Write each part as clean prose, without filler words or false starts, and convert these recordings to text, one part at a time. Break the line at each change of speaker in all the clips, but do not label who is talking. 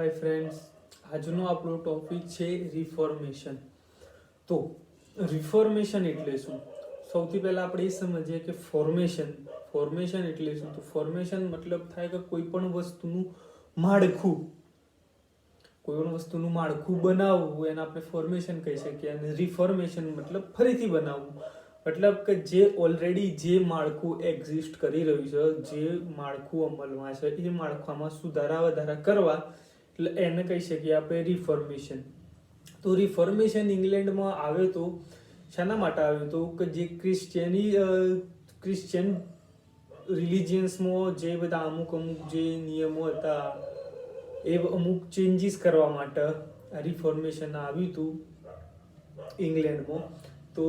Hi friends, આજનો આપણો topic છે રિફોર્મેશન. તો રિફોર્મેશન એટલે શું? સૌથી પહેલાં આપણે એ સમજીએ કે ફોર્મેશન એટલે શું. તો ફોર્મેશન મતલબ થાય કે કોઈ પણ વસ્તુનું માળખું બનાવવું, એને આપણે ફોર્મેશન કહી શકીએ. અને રિફોર્મેશન મતલબ ફરીથી બનાવવું, મતલબ કે જે ઓલરેડી જે માળખું એક્ઝિસ્ટ કરી રહ્યું છે, જે માળખું અમલમાં છે, એ માળખામાં સુધારા વધારા કરવા, એટલે એને કહી શકીએ આપણે રિફોર્મેશન. તો રિફોર્મેશન ઇંગ્લેન્ડમાં આવ્યો તો શાના માટે આવ્યો તો કે જે ક્રિશ્ચિયન રિલિજિયન્સમાં જે બધા અમુક જે નિયમો હતા એ અમુક ચેન્જીસ કરવા માટે રિફોર્મેશન આવ્યું હતું ઇંગ્લેન્ડમાં. તો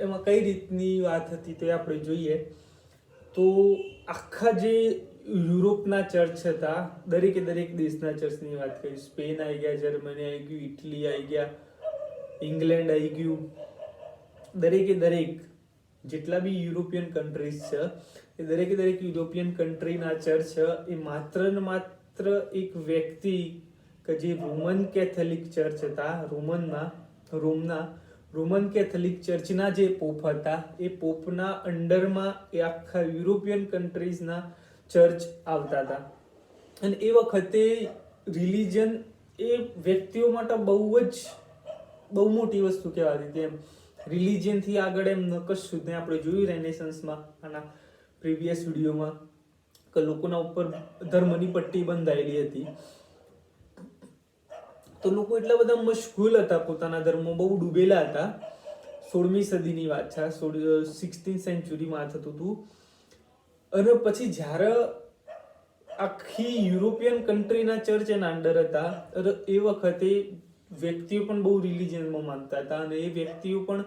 એમાં કઈ રીતની વાત હતી તે આપણે જોઈએ. તો આખા જે યુરોપના ચર્ચ હતા, દરેક દેશના ચર્ચની વાત કરી. સ્પેન આવી ગયા, જર્મની આવી ગયું, ઇટલી આવી ગયા, ઇંગ્લેન્ડ આવી ગયું. દરેક જેટલા બી યુરોપિયન કન્ટ્રીઝ છે એ દરેક યુરોપિયન કન્ટ્રીના ચર્ચ એ માત્ર ને માત્ર એક વ્યક્તિ કે જે રોમન કેથોલિક ચર્ચ હતા, રોમન કેથોલિક ચર્ચના જે પોપ હતા એ પોપના અંડરમાં એ આખા યુરોપિયન કન્ટ્રીઝના ચર્ચ આવતા હતા. અને એ વખતે રિલિજન એ વ્યક્તિઓ માટે બહુ મોટી વસ્તુ કહેવાતી હતી. એમ રિલિજનથી આગળ એમ કશું જ નહીં. આપણે જોયું રેનેસન્સમાં, આના પ્રીવિયસ વિડીયોમાં, કે લોકોના ઉપર ધર્મની પટ્ટી બંધાયેલી હતી. તો લોકો એટલા બધા મશગુલ હતા પોતાના ધર્મમાં, બહુ ડૂબેલા હતા. 16મી સદીની વાત છે, 16th સેન્ચુરીમાં થતું હતું. અને પછી જ્યારે આખી યુરોપિયન કન્ટ્રીના ચર્ચ એના અંડર હતા, એ વખતે વ્યક્તિઓ પણ બહુ રિલિજનમાં માનતા હતા, અને એ વ્યક્તિઓ પણ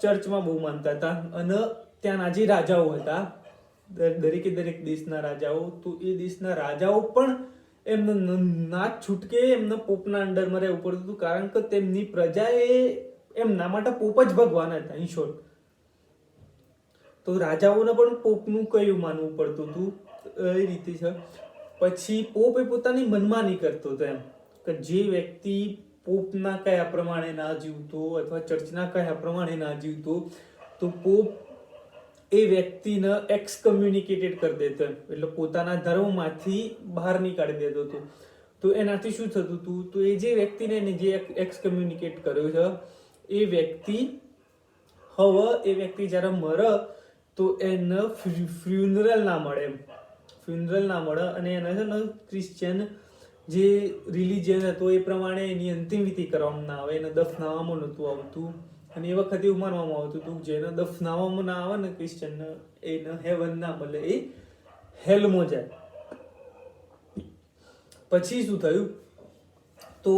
ચર્ચમાં બહુ માનતા હતા. અને ત્યાંના જે રાજાઓ હતા, દરેક દેશના રાજાઓ, તો એ દેશના રાજાઓ પણ એમને ના છૂટકે એમને પોપના અંડરમાં રહેવું પડતું હતું, કારણ કે તેમની પ્રજા એ એમના માટે પોપ જ ભગવાન હતા. ઇન શોર્ટ, તો રાજાઓને પણ પોપનું કયું માનવું પડતું હતું. એ રીતે છે. પછી પોપ એ પોતાની મનમાની કરતો હતો, એમ કે જે વ્યક્તિ પોપના કયા પ્રમાણે ના જીવતો અથવા ચર્ચના કયા પ્રમાણે ના જીવતો, તો પોપ એ વ્યક્તિને એક્સકમ્યુનિકેટેડ કરી દેતો, એટલે પોતાના ધર્મમાંથી બહાર નીકાળી દેતો હતો. તો એનાથી શું થતું હતું, તો એ જે વ્યક્તિને જે એક્સકમ્યુનિકેટ કર્યો છે એ વ્યક્તિ જ્યારે મરે તો એને ફ્યુનરલ ના મળે, અને એને છે ને ક્રિશ્ચિયન જે રિલિજન હતો એ પ્રમાણે એની અંતિમ વિધિ કરવામાં ના આવે, એને દફનાવવામાં નહોતું આવતું. અને એ વખતે એવું માનવામાં આવતું હતું જેને દફનાવવામાં ના આવે ને ક્રિશ્ચિયનને, એને હેવન ના મળે, એ હેલમાં જાય. પછી શું થયું, તો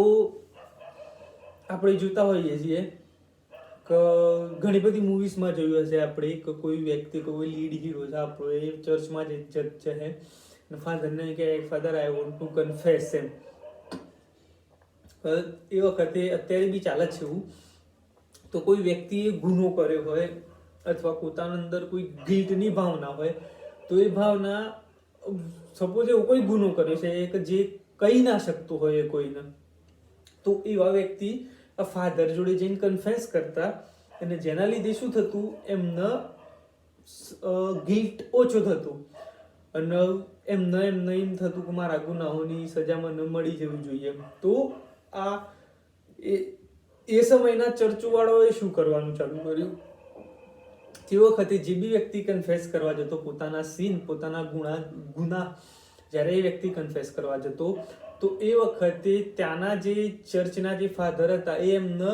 આપણે જોતા હોઈએ છીએ કે ઘણી બધી મૂવીઝમાં જોયું હશે આપણે કે કોઈ વ્યક્તિ, કોઈ લીડ હીરો છે આપણો, એ ચર્ચમાં જ જજ છે અને ફાધરને કહે, father I want to confess. એમ એ વખતે અત્યારે બી ચાલે છે એવું. તો કોઈ વ્યક્તિએ ગુનો કર્યો હોય અથવા પોતાના અંદર કોઈ ગિલ્ટની ભાવના હોય, તો એ ભાવના, સપોઝ એવો કોઈ ગુનો કર્યો છે કે જે કહી ના શકતો હોય એ કોઈને, તો એવા વ્યક્તિ ફાધર જોડે જઈને કન્ફેસ કરતા, અને જેના લીધે શું થતું, એમને ગિલ્ટ ઓછો થતું, અને એમને એમ થતું કે મારા ગુનાહોની સજા મને મળી જવી જોઈએ. તો આ એ સમયના ચર્ચવાળાઓએ શું કરવાનું ચાલુ કર્યું, તે વખતે જે બી વ્યક્તિ કન્ફેસ કરવા જતો પોતાના સીન, પોતાના ગુના, જ્યારે એ વ્યક્તિ કન્ફેસ કરવા જતો, તો એ વખતે ત્યાંના જે ચર્ચના જે ફાધર હતા એ એમને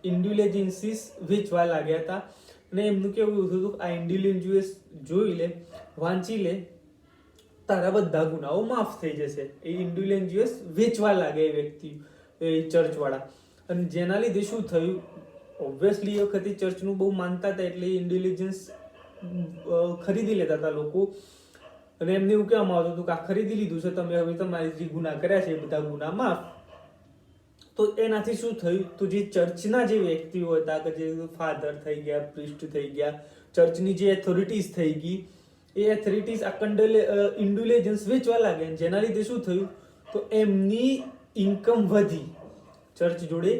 ઇન્ડુલેજન્સીસ વેચવા લાગ્યા હતા. અને એમનું કેવું હતું, આ ઇન્ડુલેજન્સીસ જોઈ લે, વાંચી લે, તારા બધા ગુનાઓ માફ થઈ જશે. એ ઇન્ડુલેજન્સીસ વેચવા લાગે એ વ્યક્તિ, એ ચર્ચવાળા. અને જેના લીધે શું થયું, ઓબ્વિયસલી એ વખતે ચર્ચનું બહુ માનતા હતા, એટલે ઇન્ટેલિજન્સ ખરીદી લેતા હતા લોકો. અને એમને એવું કહેવામાં આવતું હતું કે આ ખરીદી લીધું છે તમે, હવે તમારે જે ગુના કર્યા છે એ બધા ગુના માફ. તો એનાથી શું થયું, તો જે ચર્ચના જે વ્યક્તિઓ હતા, કે જે ફાધર થઈ ગયા, પ્રિસ્ટ થઈ ગયા, ચર્ચની જે ઓથોરિટીઝ થઈ ગઈ, એ ઓથોરિટીઝ આ ઇન્ડુલેજન્સ વેચવા લાગ્યા, જેના લીધે શું થયું, તો એમની ઇન્કમ વધી, ચર્ચ જોડે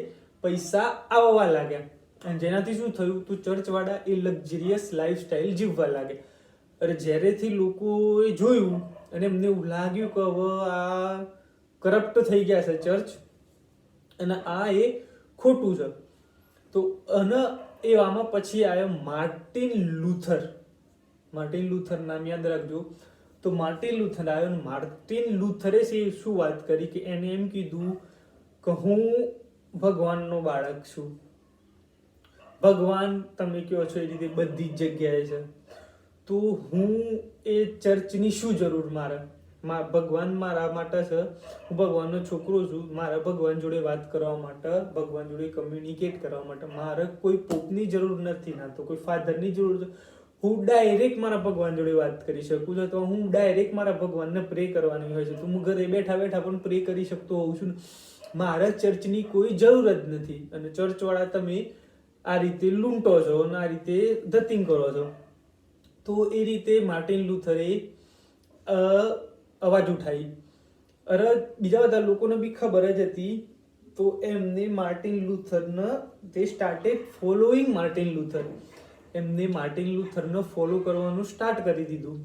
પૈસા આવવા લાગ્યા, અને જેનાથી શું થયું, તો ચર્ચવાળા એ લક્ઝરિયસ લાઈફસ્ટાઈલ જીવવા લાગ્યા. અરે જ્યારેથી લોકોએ જોયું અને એમને એવું લાગ્યું કે હવે આ કરપ્ટ થઈ ગયા છે ચર્ચ, અને આ એ ખોટું છે, તો અને એવામાં પછી આવ્યો માર્ટિન લુથર. માર્ટિન લુથર નામ યાદ રાખજો. તો માર્ટિન લુથર આવ્યો, અને માર્ટિન લુથરે શું વાત કરી કે એને એમ કીધું કે હું ભગવાનનો બાળક છું. ભગવાન તમે કહો છો એ રીતે બધી જ જગ્યાએ છે, તો હું એ ચર્ચની શું જરૂર, ભગવાન મારા માટે છે, હું ભગવાનનો છોકરો છું, મારા ભગવાન જોડે વાત કરવા માટે, ભગવાન જોડે કમ્યુનિકેટ કરવા માટે મારે કોઈ પોપની જરૂર નથી, ના તો કોઈ ફાધરની જરૂર છે. હું ડાયરેક્ટ મારા ભગવાન જોડે વાત કરી શકું છું, તો હું ડાયરેક્ટ મારા ભગવાનને પ્રે કરવાની હોય છે, તો હું ઘરે બેઠા બેઠા પણ પ્રે કરી શકતો હોઉં છું. મારા ચર્ચની કોઈ જરૂર જ નથી, અને ચર્ચવાળા તમે આ રીતે લૂંટો છો અને આ રીતે ધતિંગ કરો છો. તો એ રીતે માર્ટિન લુથરે અવાજ ઉઠાવી. અરે બીજા બધા લોકોને બી ખબર જ હતી, તો એમને માર્ટિન લુથરને તે સ્ટાર્ટેડ ફોલોઈંગ માર્ટિન લુથર, એમને માર્ટિન લુથરને ફોલો કરવાનું સ્ટાર્ટ કરી દીધું.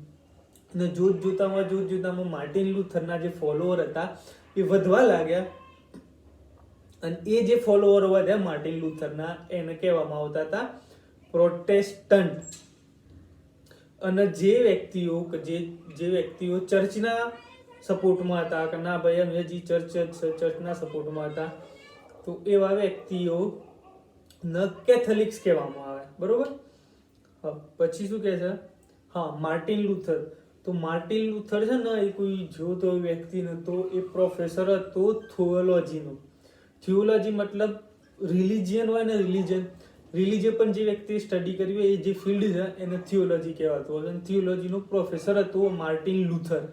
અને જોતજોતામાં માર્ટિન લુથરના જે ફોલોવર હતા એ વધવા લાગ્યા, અને એ જે ફોલોવર વધ્યા માર્ટિન લુથરના, એને કહેવામાં આવતા હતા પ્રોટેસ્ટન્ટ. અને જે વ્યક્તિઓ ચર્ચના સપોર્ટમાં હતા કે ના ભાઈ અમે હજી ચર્ચના સપોર્ટમાં હતા, તો એવા વ્યક્તિઓ કેથોલિક્સ કહેવામાં આવે, બરોબર. પછી શું કહે છે, હા માર્ટિન લુથર. તો માર્ટિન લુથર છે ને એ કોઈ જો તો વ્યક્તિ નતો, એ પ્રોફેસર હતો થિયોલોજીનો. થિયોલોજી મતલબ રિલિજિયન હોય ને, રિલિજિયન પણ જે વ્યક્તિએ સ્ટડી કરી હોય એ જે ફિલ્ડ છે એને થિયોલોજી કહેવાતું હોય. થિયોલોજીનો પ્રોફેસર હતો માર્ટિન લુથર.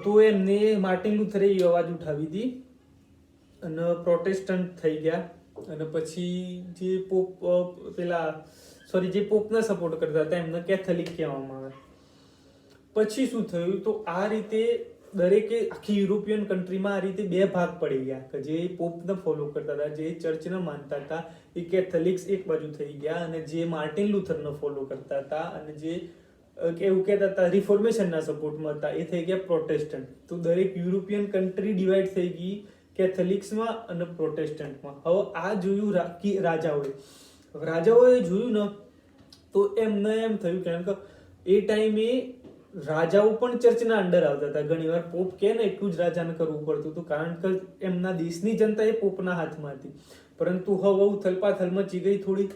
તો એમને માર્ટિન લુથરે એ અવાજ ઉઠાવી હતી અને પ્રોટેસ્ટન્ટ થઈ ગયા. અને પછી જે પોપને સપોર્ટ કરતા હતા એમને કેથોલિક કહેવામાં આવે. પછી શું થયું, તો આ રીતે દરેકે આખી યુરોપિયન કન્ટ્રીમાં આ રીતે બે ભાગ પડી ગયા, કે જે પોપને ફોલો કરતા હતા, જે ચર્ચને માનતા હતા એ કેથોલિક્સ એક બાજુ થઈ ગયા, અને જે માર્ટિન લુથરને ફોલો કરતા હતા અને જે એવું કહેતા હતા રિફોર્મેશનના સપોર્ટમાં હતા એ થઈ ગયા પ્રોટેસ્ટન્ટ. તો દરેક યુરોપિયન કન્ટ્રી ડિવાઈડ થઈ ગઈ કેથોલિક્સમાં અને પ્રોટેસ્ટન્ટમાં. હવે આ જોયું રાજાઓએ જોયું ને, તો એમને એમ થયું, કારણ કે એ ટાઈમે રાજાઓ પણ ચર્ચના અંડર આવતા હતા. ઘણીવાર પોપ કે ને એટલું જ રાજાને કરવું પડતું હતું, કારણ કે એમના દેશની જનતા એ પોપના હાથમાં હતી. પરંતુ હવે થલપાથલ મચી ગઈ થોડી,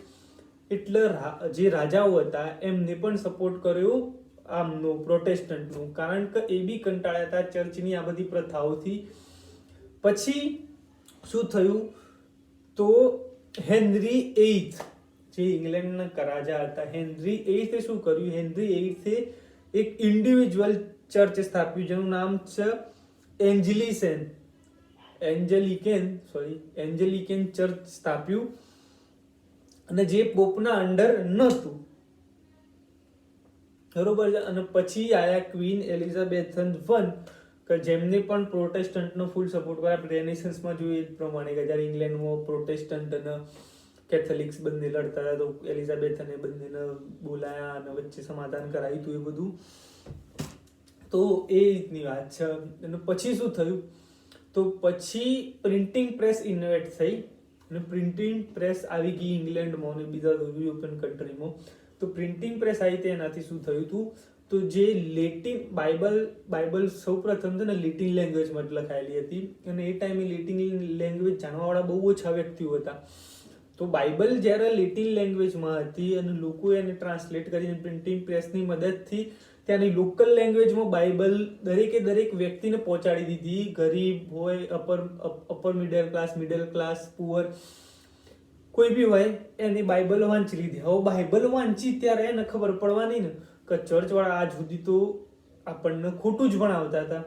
એટલે જે રાજાઓ હતા એમને પણ સપોર્ટ કર્યો આમનો પ્રોટેસ્ટન્ટનું, કારણ કે એ બી કંટાળ્યા હતા ચર્ચની આ બધી પ્રથાઓથી. પછી શું થયું, તો હેનરી VIII જે ઇંગ્લેન્ડના રાજા હતા, હેનરી VIII શું કર્યું, હેનરી VIII એક ઇન્ડિવિજ્યુઅલ ચર્ચ સ્થાપ્યું જેનું નામ છે એન્જલિકેન ચર્ચ સ્થાપ્યું, અને જે પોપના અંડર નહોતું, બરોબર છે. અને પછી આયા ક્વીન એલિઝાબેથ I, કે જેમને પણ પ્રોટેસ્ટન્ટનો ફૂલ સપોર્ટ કર્યા. રેનેસન્સમાં જોઈએ એ પ્રમાણે કે જ્યારે ઇંગ્લેન્ડમાં પ્રોટેસ્ટન્ટ અને કેથોલિક્સ બંને લડતા હતા, તો એલિઝાબેથને બંનેને બોલાયા અને વચ્ચે સમાધાન કરાયું હતું એ બધું. તો એ રીતની વાત છે. અને પછી શું થયું, તો પછી પ્રિન્ટિંગ પ્રેસ ઇન્વેન્ટ થઈ, અને પ્રિન્ટિંગ પ્રેસ આવી ગઈ ઇંગ્લેન્ડમાં અને બીજા યુરોપિયન કન્ટ્રીમાં. તો પ્રિન્ટિંગ પ્રેસ આવી તેનાથી શું થયું હતું, તો જે લેટિન બાઇબલ સૌપ્રથમ છે ને લેટિન લેંગ્વેજમાં લખાયેલી હતી, અને એ ટાઈમે લેટિન લેંગ્વેજ જાણવાવાળા બહુ ઓછા વ્યક્તિઓ હતા. તો બાઇબલ જ્યારે લેટિન લેંગ્વેજમાં હતી અને લોકો એને ટ્રાન્સલેટ કરીને પ્રિન્ટિંગ પ્રેસની મદદથી ત્યાંની લોકલ લેંગ્વેજમાં બાઇબલ દરેક વ્યક્તિને પહોંચાડી દીધી. ગરીબ હોય, અપર મિડલ ક્લાસ, પુઅર, કોઈ બી હોય એની બાઇબલ વાંચી લીધી. હવે બાઇબલ વાંચી ત્યારે એને ખબર પડવાની ને કે ચર્ચવાળા આજ સુધી તો આપણને ખોટું જ ભણાવતા હતા,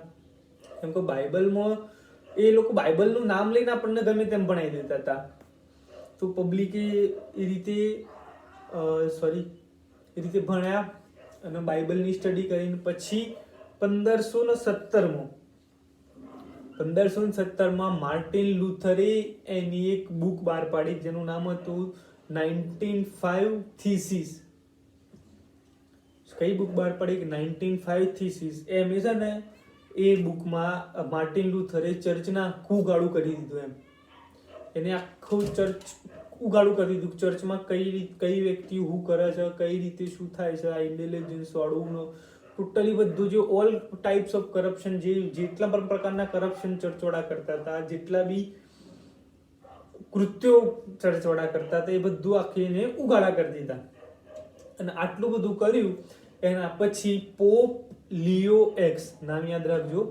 કેમ કે બાઇબલમાં એ લોકો બાઇબલનું નામ લઈને આપણને ગમે તેમ ભણાવી દેતા હતા. તો પબ્લિકે એ રીતે ભણ્યા અને બાઇબલની સ્ટડી કરીને પછી 1517માં માર્ટિન લુથરે એની એક બુક બહાર પાડી જેનું નામ હતું 1905 થીસીસ. કઈ બુક બહાર પડી? 1905 થીસીસ. એમ છે ને એ બુકમાં માર્ટિન લુથરે ચર્ચના આખું ઉગાડું કરી દીધું. એને આખું ચર્ચ ઉગાડું કરી દીધું. ચર્ચમાં કઈ વ્યક્તિ શું કરે છે, કઈ રીતે શું થાય છે, આ ઇન્ટેલિજન્સ વાળું ટોટલી બધું જે ઓલ ટાઈપ્સ ઓફ કરપ્શન, જે જેટલા પણ પ્રકારના કરપ્શન ચર્ચવાળા કરતા હતા, જેટલા બી કૃત્યો ચર્ચવાળા કરતા હતા, એ બધું આખી એને ઉગાડા કરી દીધા. અને આટલું બધું કર્યું એના પછી પોપ લિયો એક્સ, નામ યાદ રાખજો,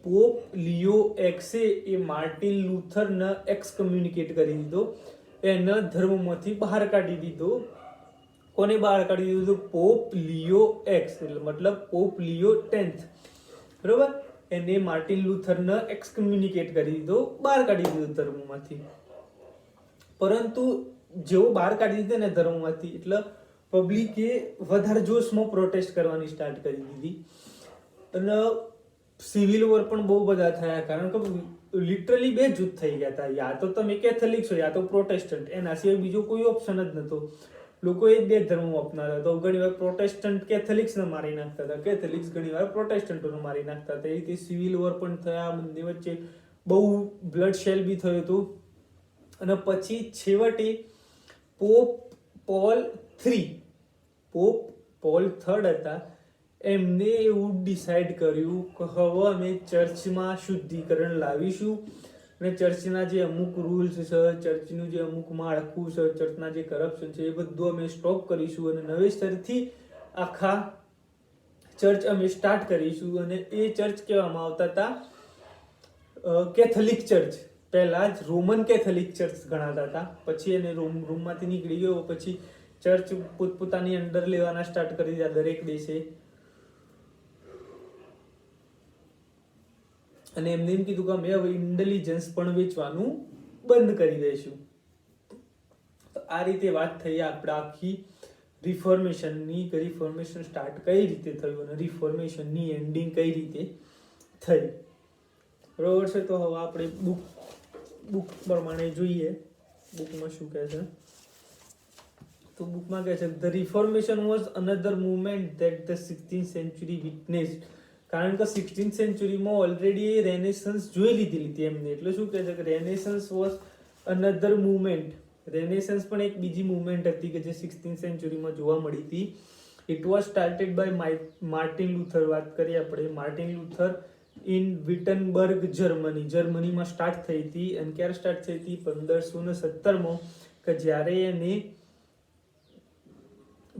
પોપ લિયો એક્સે એ માર્ટિન લુથરને એક્સકમ્યુનિકેટ કરી દીધો, એને ધર્મમાંથી બહાર કાઢી દીધો. કોને બહાર કાઢી દીધું? પોપ લિયો એક્સ, એટલે મતલબ પોપ લિયો 10th, બરોબર. એને માર્ટિન લુથરને એક્સકમ્યુનિકેટ કરી દીધો, બહાર કાઢી દીધો ધર્મમાંથી. પરંતુ જેવો બહાર કાઢી દીધો ને ધર્મમાંથી, એટલે પબ્લિકે વધારે જોશમાં પ્રોટેસ્ટ કરવાની સ્ટાર્ટ કરી દીધી. અને સિવિલ વોર પણ બહુ બધા થયા, કારણ કે લિટરલી બે જૂથ થઈ ગયા હતા, યા તો તમે કેથોલિક છો યા તો પ્રોટેસ્ટન્ટ, એના સિવાય બીજો કોઈ ઓપ્શન જ નહોતો. લોકો એ બે ધર્મો અપનાવતા. તો ઘણીવાર પ્રોટેસ્ટન્ટ કેથોલિક્સને મારી નાખતા હતા, કેથોલિક્સ ઘણીવાર પ્રોટેસ્ટન્ટોને મારી નાખતા હતા. એ રીતે સિવિલ વોર પણ થયા, બંને વચ્ચે બહુ બ્લડ શેલ બી થયું હતું. અને પછી છેવટે પોપ પોલ III હતા, એમને એવું ડિસાઈડ કર્યું કે હવે અમે ચર્ચમાં શુદ્ધિકરણ લાવીશું અને ચર્ચના જે અમુક રૂલ્સ છે, ચર્ચનું જે અમુક માળખું છે, ચર્ચના જે કરપ્શન છે, એ બધું અમે સ્ટોપ કરીશું અને નવેસરથી આખા ચર્ચ અમે સ્ટાર્ટ કરીશું. અને એ ચર્ચ કહેવામાં આવતા હતા કેથોલિક ચર્ચ. પહેલા જ રોમન કેથોલિક ચર્ચ ગણાતા હતા, પછી એને રોમમાંથી નીકળી ગયો, પછી ચર્ચ પોતપોતાની અંડર લેવાના સ્ટાર્ટ કરી દીધા દરેક દેશે. અને એમને એમ કીધું કે અમે હવે ઇન્ટેલિજન્સ પણ વેચવાનું બંધ કરી દઈશું. તો આ રીતે વાત થઈ આપણે આખી રિફોર્મેશનની. રિફોર્મેશન સ્ટાર્ટ કઈ રીતે થયું અને રિફોર્મેશનની એન્ડિંગ કઈ રીતે થઈ, બરોબર છે. તો હવે આપણે બુક પ્રમાણે જોઈએ બુકમાં શું કહે છે. તો બુકમાં કહે છે the reformation was another movement that the 16th century witnessed. કારણ કે 16th સેન્ચુરીમાં ઓલરેડી રેનેસન્સ જોઈ લીધેલી હતી એમને. એટલે શું કહે છે કે રેનેસન્સ વોઝ અનધર મુવમેન્ટ. રેનેસન્સ પણ એક બીજી મુવમેન્ટ હતી કે જે 16th સેન્ચુરીમાં જોવા મળી હતી. It was started by Martin Luther. વાત કરીએ આપણે માર્ટિન લુથર ઇન વિટનબર્ગ, જર્મનીમાં સ્ટાર્ટ થઈ હતી. અને ક્યારે સ્ટાર્ટ થઈ હતી? 1517માં, કે જ્યારે એને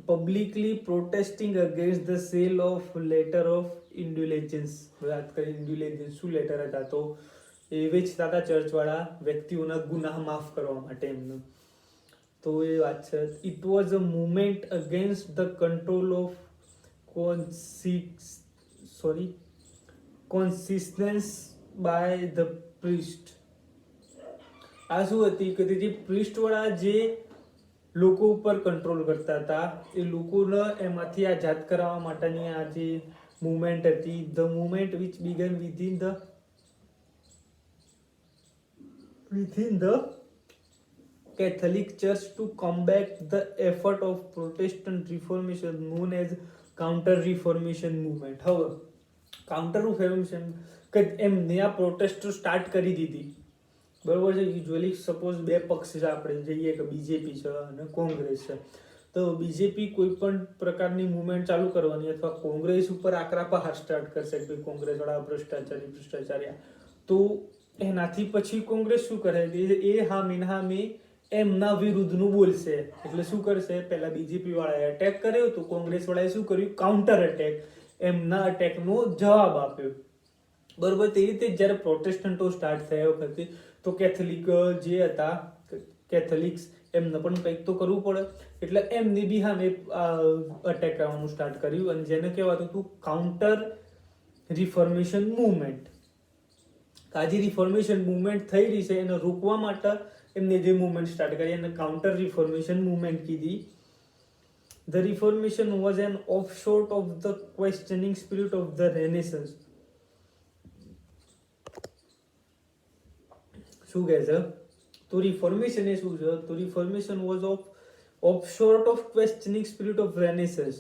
publicly protesting against the sale of letter of indulgence. વાત કરી indulgence શું લેટર હતા? તો એ વેચતા હતા ચર્ચવાળા વ્યક્તિઓના ગુનાહ માફ કરવા માટે એમનું. તો એ વાત છે. It was a movement against the control of consistence by the priest. આ શું હતી કે જે પ્રિસ્ટ વાળા જે લોકો ઉપર કંટ્રોલ કરતા હતા, એ લોકોને એમાંથી આઝાદ કરાવવા માટેની આ જે મુવમેન્ટ હતી. The movement which began within the Catholic church to combat the effort of Protestant reformation known as counter reformation movement. હવે કાઉન્ટર રિફોર્મેશન કે એમને આ પ્રોટેસ્ટ સ્ટાર્ટ કરી દીધી, બરોબર છે. યુઝ્યુઅલી સપોઝ બે પક્ષ છે, આપણે જઈએ કે બીજેપી છે અને કોંગ્રેસ છે. તો બીજેપી કોઈ પણ પ્રકારની મુવમેન્ટ ચાલુ કરવાની અથવા કોંગ્રેસ ઉપર આકરા પ્રહાર સ્ટાર્ટ કરશે કે કોંગ્રેસ વાળા ભ્રષ્ટાચારી, તો એનાથી પછી કોંગ્રેસ શું કરે? એ હામે એમના વિરુદ્ધનું બોલશે. એટલે શું કરશે? પહેલા બીજેપી વાળાએ અટેક કર્યો તો કોંગ્રેસ વાળાએ શું કર્યું? કાઉન્ટર અટેક, એમના અટેકનો જવાબ આપ્યો, બરોબર. તે રીતે જ્યારે પ્રોટેસ્ટન્ટો સ્ટાર્ટ થયા વખતે તો કેથોલિક જે હતા, કેથોલિક્સ, એમને પણ કંઈક તો કરવું પડે. એટલે એમને બી સામે અટેક કરવાનું સ્ટાર્ટ કર્યું, અને જેને કહેવાતું હતું કાઉન્ટર રિફોર્મેશન મુવમેન્ટ. આ જે રિફોર્મેશન મુવમેન્ટ થઈ રહી છે એને રોકવા માટે એમને જે મુવમેન્ટ સ્ટાર્ટ કરી એને કાઉન્ટર રિફોર્મેશન મુવમેન્ટ કીધી. The Reformation was an offshoot of the questioning spirit of the Renaissance. શું કહે છે? તો રિફોર્મેશન એ શું છે? તો reformation was offshoot of questioning spirit of Renaissance.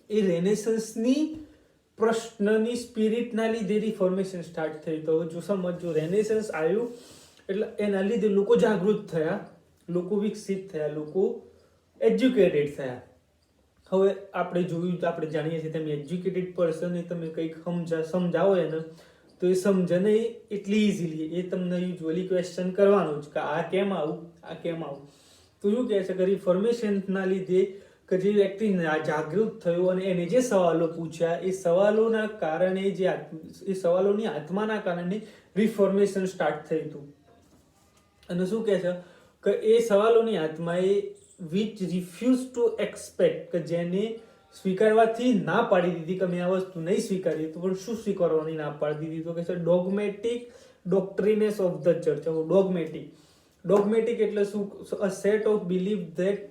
એ રેનેસન્સની પ્રશ્નની સ્પિરિટના લીધે રિફોર્મેશન સ્ટાર્ટ થઈ. તો જો સમજો, રેનેસન્સ આવ્યું એટલે એના લીધે લોકો જાગૃત થયા, લોકો વિકસિત થયા, લોકો એજ્યુકેટેડ થયા. હવે આપણે જોયું, આપણે જાણીએ છીએ, તમે એજ્યુકેટેડ પર્સન એ તમે કંઈક સમજાવો એને તો એ સમજે નહીં એટલી ઇઝીલી. એ તમને યુઝ્યુઅલી ક્વેશ્ચન કરવાનું જ કે આ કેમ આવું, આ કેમ આવું. તો શું કહે છે કે રિફોર્મેશનના લીધે કે જે વ્યક્તિ જાગૃત થયો અને એને જે સવાલો પૂછ્યા એ સવાલોના કારણે એ સવાલોની આત્માના કારણે રિફોર્મેશન સ્ટાર્ટ થયું હતું. અને શું કહે છે કે એ સવાલોની આત્માએ વિચ રિફ્યુઝ ટુ એક્સપેક્ટ, કે જેને સ્વીકારવાથી ના પાડી દીધી કે મેં આ વસ્તુ નહીં સ્વીકારી, તો પણ શું સ્વીકારવાની ના પાડી દીધી? તો કે છે dogmatic doctrines of the church. Dogmatic એટલે શું? A set of belief that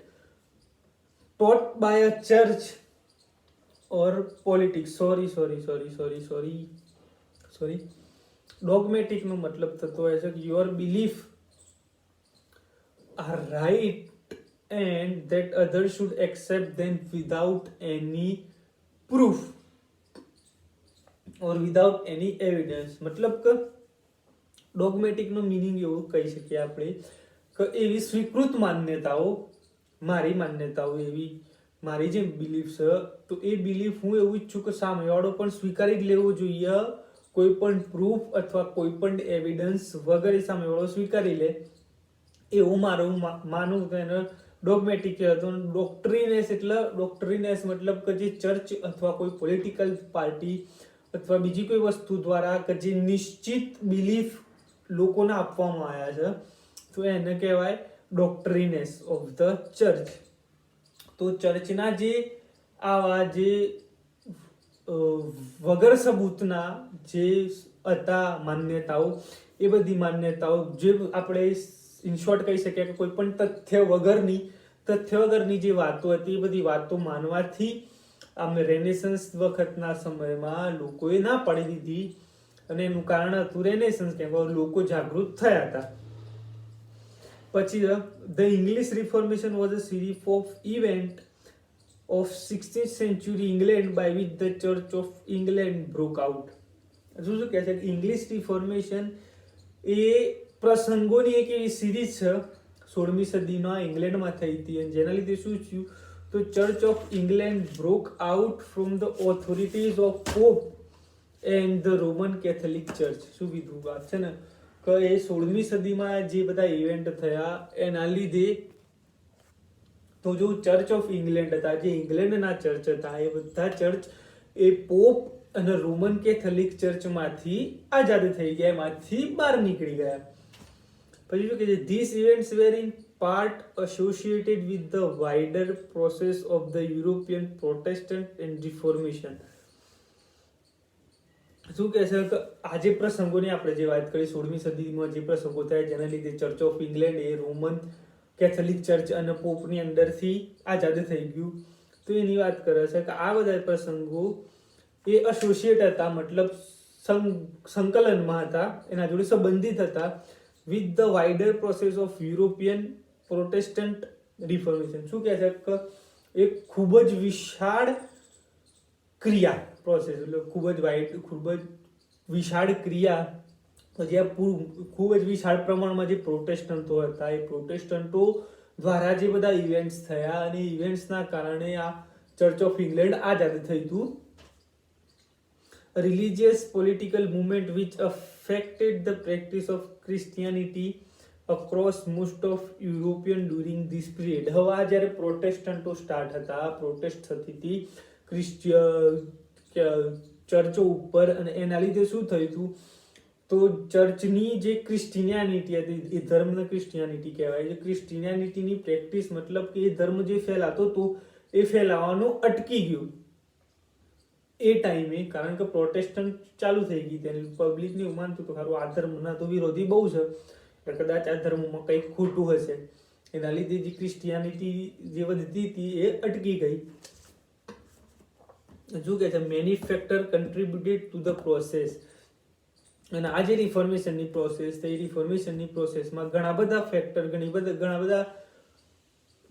taught by a church or politics. sorry dogmatic નો મતલબ થતો હોય છે કે your belief are right and that others should accept them without any proof or without any evidence. મતલબ કે ડોગમેટિક નો મીનિંગ એવું કહી શકીએ આપણે કે એવી સ્વીકૃત માન્યતાઓ, મારી માન્યતાઓ એવી, મારી જે બિલીફ છે, તો એ બિલીફ હું એવું ઈચ્છું કે સામેવાળો પણ સ્વીકારી જ લેવો જોઈએ, કોઈ પણ પ્રૂફ અથવા કોઈ પણ એવિડન્સ વગર સામેવાળો સ્વીકારી લે, એવું મારું માનવું. તો એને ડોગમેટિક કહેવાય. ડોક્ટ્રિનેસ એટલે ડોક્ટ્રિનેસ મતલબ કે જે ચર્ચ અથવા કોઈ પોલિટિકલ પાર્ટી અથવા બીજી કોઈ વસ્તુ દ્વારા કે જે નિશ્ચિત બિલીફ લોકોને આપવામાં આવ્યા છે, તો એને કહેવાય ડોક્ટ્રિનેસ ઓફ ધ ચર્ચ. તો ચર્ચના જે આવા જે વગર સબૂતના જે હતા માન્યતાઓ, એ બધી માન્યતાઓ જે આપણે ઇન શોર્ટ કહી શકીએ કે કોઈ પણ તથ્ય વગરની જે વાતો હતી, એ બધી વાતો માનવાથી આમ રેનેસન્સ વખતના સમયમાં લોકોએ ના પાડી દીધી. અને એનું કારણ હતું રેનેસન્સ, કે લોકો જાગૃત થયા હતા. પછી the English Reformation was a series of events of 16th century England by which the Church of England broke out. શું કહે છે? ઇંગ્લિશ રિફોર્મેશન એ પ્રસંગોની એક એવી સિરીઝ છે 16મી સદીના ઇંગ્લેન્ડમાં થઈ હતી, અને જેના લીધે શું થયું? તો church of England broke out from the authorities of Pope and the Roman Catholic church. શું કીધું વાત છે ને કે એ 16મી સદીમાં જે બધા ઇવેન્ટ થયા એના લીધે તો જો ચર્ચ ઓફ ઇંગ્લેન્ડ હતા, જે ઇંગ્લેન્ડના ચર્ચ હતા, એ બધા ચર્ચ એ પોપ અને રોમન કેથોલિક ચર્ચમાંથી આઝાદ થઈ ગયા, એમાંથી બહાર નીકળી ગયા. પછી શું કહે છે? These events were in part associated with the wider process of the European Protestant and reformation. શું કહે છે કે આ જે પ્રસંગોની આપણે જે વાત કરી 16મી સદીમાં જે પ્રસંગો થયા જેના લીધે church of England A Roman Catholic church અને પોપની અંદરથી આઝાદ થઈ ગયું, તો એની વાત કરે છે કે આ બધા પ્રસંગો એ એસોસિએટ હતા, મતલબ સંકલનમાં હતા, એના જોડે સંબંધિત હતા with the wider process of European Protestant reformation. શું કહે છે કે એક ખૂબ જ વિશાળ ક્રિયા પ્રોસેસ, એટલે ખૂબ જ વિશાળ ક્રિયા, જ્યાં ખૂબ જ વિશાળ પ્રમાણમાં જે પ્રોટેસ્ટન્ટો હતા, એ પ્રોટેસ્ટન્ટો દ્વારા જે બધા ઇવેન્ટ્સ થયા અને ઇવેન્ટ્સના કારણે આ ચર્ચ ઓફ ઇંગ્લેન્ડ આઝાદ થઈ હતું. Religious political movement which affected the practice of Christianity across most of European during this period. હવે આ જ્યારે પ્રોટેસ્ટન્ટો સ્ટાર્ટ હતા, પ્રોટેસ્ટ થતી હતી ચર્ચો ઉપર, અને એના લીધે શું થયું હતું? તો ચર્ચની જે ક્રિસ્ટિયાનિટી હતી, એ ધર્મને ક્રિસ્ટિયાનિટી કહેવાય છે. ક્રિસ્ટિયાનિટીની પ્રેક્ટિસ મતલબ કે એ ધર્મ જે ફેલાતો હતો એ ફેલાવાનું અટકી ગયું એ ટાઈમે, કારણ કે પ્રોટેસ્ટન્ટ ચાલુ થઈ ગઈ ત્યારે પબ્લિકને એવું માનતું હતું સારું આ ધર્મના તો વિરોધી બહુ છે, કદાચ આ ધર્મમાં કંઈક ખોટું હશે, એના લીધે જે ક્રિસ્ટિયાનિટી જે વધતી હતી એ અટકી ગઈ. શું કહે છે, many factor contributed to the process. અને આ જે રિફોર્મેશનની પ્રોસેસ થઈ, રિફોર્મેશનની પ્રોસેસમાં ઘણા બધા ફેક્ટર, ઘણા બધા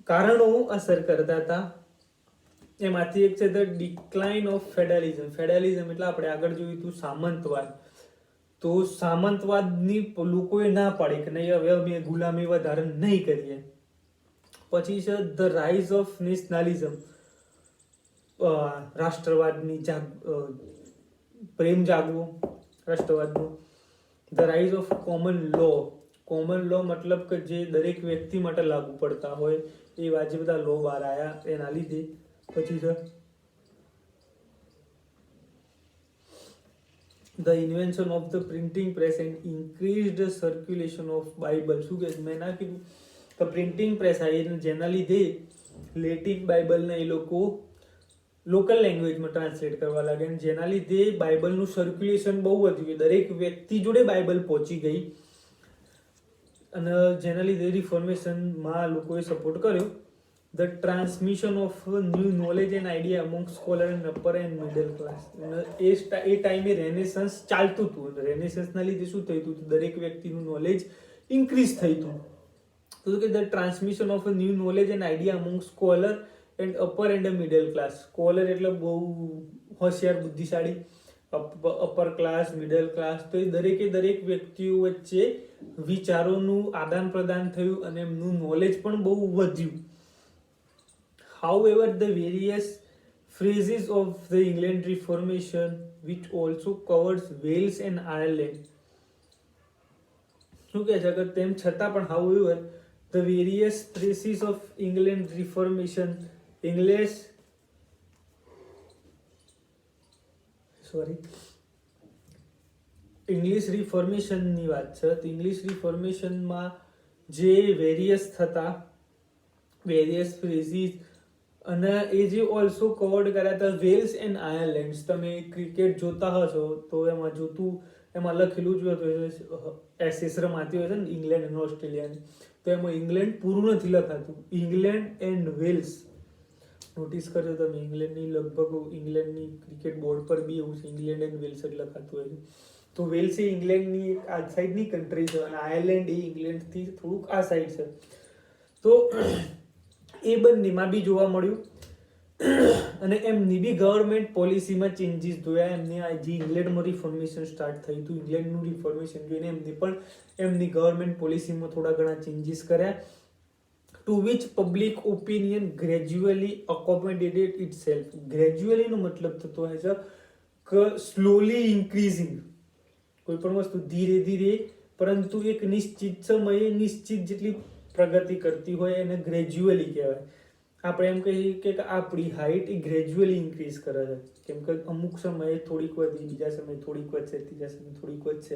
કારણો અસર કરતા હતા. એમાંથી એક છે ધ ડિક્લાઇન ઓફ ફેડરલિઝમ. ફેડરલિઝમ એટલે આપણે આગળ જોયું હતું સામંતવાદ. તો સામંતવાદની લોકોએ ના પાડી કે નહીં, હવે અમે ગુલામી વધારે નહીં કરીએ. પછી છે ધ રાઇઝ ઓફ નેશનલિઝમ, રાષ્ટ્રવાદની પ્રેમ જાગવો રાષ્ટ્રવાદનો. The rise of common law. Common law મતલબ કે જે દરેક વ્યક્તિ માટે લાગુ પડતા હોય એવા જે બધા લો બહાર આવ્યા એના લીધે. પછી છે the invention of the printing press and increased the circulation of Bible. શું કે મેં ના કીધું કે પ્રિન્ટિંગ પ્રેસ આવી જેના લીધે લેટિન બાઇબલને એ લોકો લોકલ લેંગ્વેજમાં ટ્રાન્સલેટ કરવા લાગ્યા, અને જેના લીધે બાઇબલનું સર્ક્યુલેશન બહુ વધી ગયું, દરેક વ્યક્તિ જોડે બાઇબલ પહોંચી ગઈ, અને જેના લીધે રિફોર્મેશનમાં લોકોએ સપોર્ટ કર્યો. The transmission of new knowledge and idea among scholar and upper and middle class. એ ટાઈમે રેનેસન્સ ચાલતું હતું. રેનેસન્સના લીધે શું થયું હતું, દરેક વ્યક્તિનું નોલેજ ઇન્ક્રીઝ થયું હતું. તો કે the transmission of new knowledge and idea among scholar and upper and middle class. Scholar એટલે બહુ હોશિયાર, બુદ્ધિશાળી, અપર ક્લાસ, મિડલ ક્લાસ. તો એ દરેક વ્યક્તિઓ વચ્ચે વિચારોનું આદાન પ્રદાન થયું અને એમનું નોલેજ પણ બહુ વધ્યું. However, the various phases of the England Reformation, which also covers Wales and Ireland, શું કહે છે કે તેમ છતાં પણ however the various phases of England Reformation, English Reformation ની વાત છે. તો ઇંગ્લિશ રિફોર્મેશનમાં જે વેરિયસ ફેઝિસ અને એ જે ઓલ્સો કવર્ડ કર્યા હતા વેલ્સ એન્ડ આયર્લેન્ડ. તમે ક્રિકેટ જોતા હશો તો એમાં લખેલું જ હતું, એસેસ રમાતી હોય છે ને ઇંગ્લેન્ડ અને ઓસ્ટ્રેલિયાની, તો એમાં ઇંગ્લેન્ડ પૂરું નથી લખાતું, ઇંગ્લેન્ડ એન્ડ વેલ્સ. નોટિસ કરજો તમે, ઇંગ્લેન્ડની ક્રિકેટ બોર્ડ પર બી એવું છે, ઇંગ્લેન્ડ એન્ડ વેલ્સ જ લખાતું હોય છે. તો વેલ્સ એ ઇંગ્લેન્ડની આ સાઈડની કન્ટ્રી છે અને આયર્લેન્ડ એ ઇંગ્લેન્ડથી થોડુંક આ સાઈડ છે. તો એ બંનેમાં બી જોવા મળ્યું, અને એમની બી ગવર્મેન્ટ પોલિસીમાં ચેન્જીસ જોયા. એમને જે ઇંગ્લેન્ડમાં રિફોર્મેશન સ્ટાર્ટ થયું હતું, ઇંગ્લેન્ડનું રિફોર્મેશન જોઈને એમને પણ એમની ગવર્મેન્ટ પોલિસીમાં થોડા ઘણા ચેન્જીસ કર્યા. To which public opinion gradually accommodated itself. ગ્રેજ્યુઅલીનો મતલબ થતો હોય છે કે સ્લોલી ઇન્ક્રીઝિંગ. કોઈ પણ વસ્તુ ધીરે ધીરે પરંતુ એક નિશ્ચિત સમયે નિશ્ચિત જેટલી પ્રગતિ કરતી હોય એને ગ્રેજ્યુઅલી કહેવાય. આપણે એમ કહીએ કે આપણી હાઇટ એ ગ્રેજ્યુઅલી ઇન્ક્રીઝ કરે છે, કેમ કે અમુક સમયે થોડીક વધી, બીજા સમયે થોડીક વધશે, ત્રીજા સમયે થોડીક વધશે,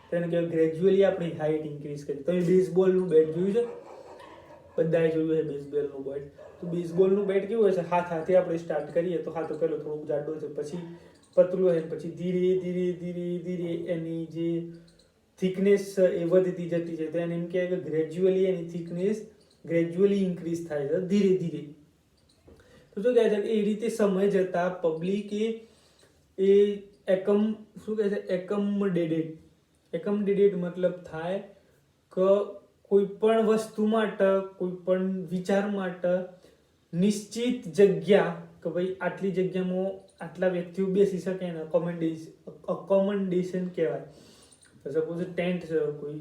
તેને કહેવાય ગ્રેજ્યુઅલી આપણી હાઇટ ઇન્ક્રીઝ કરી. તમે બેઝબોલનું બેટ જોયું છે? બધાએ જોયું છે બેઝબોલનું બેટ. તો બેઝબોલનું બેટ કેવું હોય છે, હાથે આપણે સ્ટાર્ટ કરીએ તો હાથ પહેલો થોડુંક જાડો છે, પછી પતલું હોય, પછી ધીરે ધીરે એની જે થિકનેસ એ વધતી જતી છે. તો એને એમ કહેવાય કે ગ્રેજ્યુઅલી એની થિકનેસ ગ્રેજ્યુઅલી ઇન્ક્રીઝ થાય છે, ધીરે ધીરે. તો શું કહે છે કે એ રીતે સમય જતા પબ્લિકે એકમડેટેડ મતલબ થાય કે કોઈ પણ વસ્તુ માટે, કોઈ પણ વિચાર માટે નિશ્ચિત જગ્યા, કે ભાઈ આટલી જગ્યામાં આટલા વ્યક્તિઓ બેસી શકે ને અકોમોડેશન કહેવાય. સપોઝ ટેન્ટ છે કોઈ,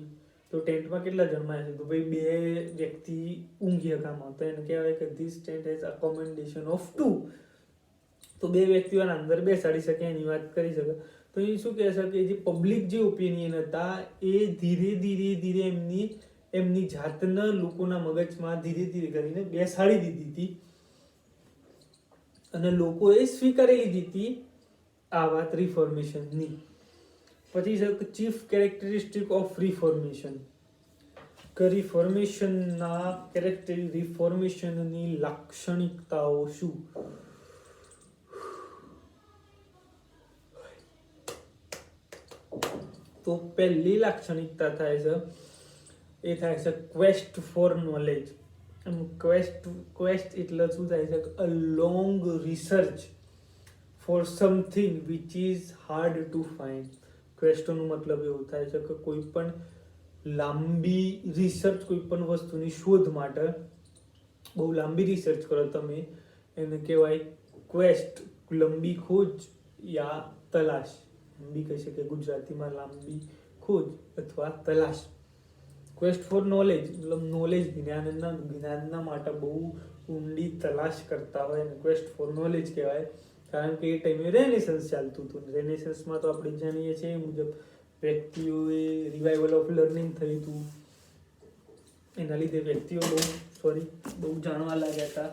તો ટેન્ટમાં કેટલા જણમાં છે, તો ભાઈ 2 વ્યક્તિ ઊંઘી હકામાં, તો એને કહેવાય કે this tent has accommodation of 2. તો 2 વ્યક્તિઓને અંદર બેસાડી શકે એની વાત કરી શકે. તો એ શું કહે છે કે જે પબ્લિક જે ઓપિનિયન હતા એ ધીરે ધીરે એમની જાતને લોકોના મગજમાં ધીરે ધીરે કરીને બેસાડી દીધી હતી, અને લોકોએ સ્વીકારી લીધી હતી આ વાત રિફોર્મેશનની. પછી છે ચીફ કેરેક્ટરિસ્ટિક ઓફ રિફોર્મેશન. કે રિફોર્મેશનની લાક્ષણિકતાઓ શું? તો પહેલી લાક્ષણિકતા થાય છે એ થાય છે ક્વેસ્ટ ફોર નોલેજ. ક્વેસ્ટ એટલે શું થાય છે? A long research for something which is hard to find. ક્વેસ્ટનો મતલબ એવો થાય છે કે કોઈ પણ લાંબી રિસર્ચ, કોઈ પણ વસ્તુની શોધ માટે બહુ લાંબી રિસર્ચ કરો તમે, એને કહેવાય ક્વેસ્ટ, લંબી ખોજ યા તલાશ. લાંબી કહી શકે ગુજરાતીમાં, લાંબી ખોજ અથવા તલાશ. ક્વેસ્ટ ફોર નોલેજ મતલબ નોલેજ, જ્ઞાનના માટે બહુ ઊંડી તલાશ કરતા હોય અને ક્વેસ્ટ ફોર નોલેજ કહેવાય. કારણ કે એ ટાઈમે રેનેસન્સ ચાલતું હતું. રેનેસન્સમાં તો આપણે જાણીએ છીએ એ મુજબ વ્યક્તિઓએ રિવાઇવલ ઓફ લર્નિંગ થયું હતું. એના લીધે વ્યક્તિઓ બહુ જાણવા લાગ્યા હતા.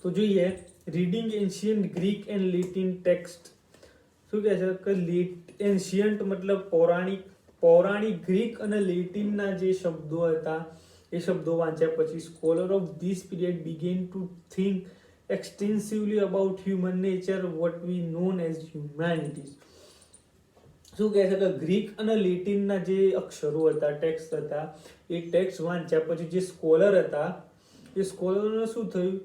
તો જોઈએ, reading ancient Greek and Latin text. શું કહે છે કે એન્શિયન્ટ મતલબ પૌરાણિક ગ્રીક અને લેટિનના જે શબ્દો હતા એ શબ્દો વાંચ્યા પછી scholar of this period began two think extensively about human nature, what we known as humanities. શું કહે છે કે ગ્રીક અને લેટિનના જે અક્ષરો હતા, ટેક્સ્ટ હતા, એ ટેક્સ્ટ વાંચ્યા પછી જે સ્કોલર હતા એ સ્કોલરને શું થયું?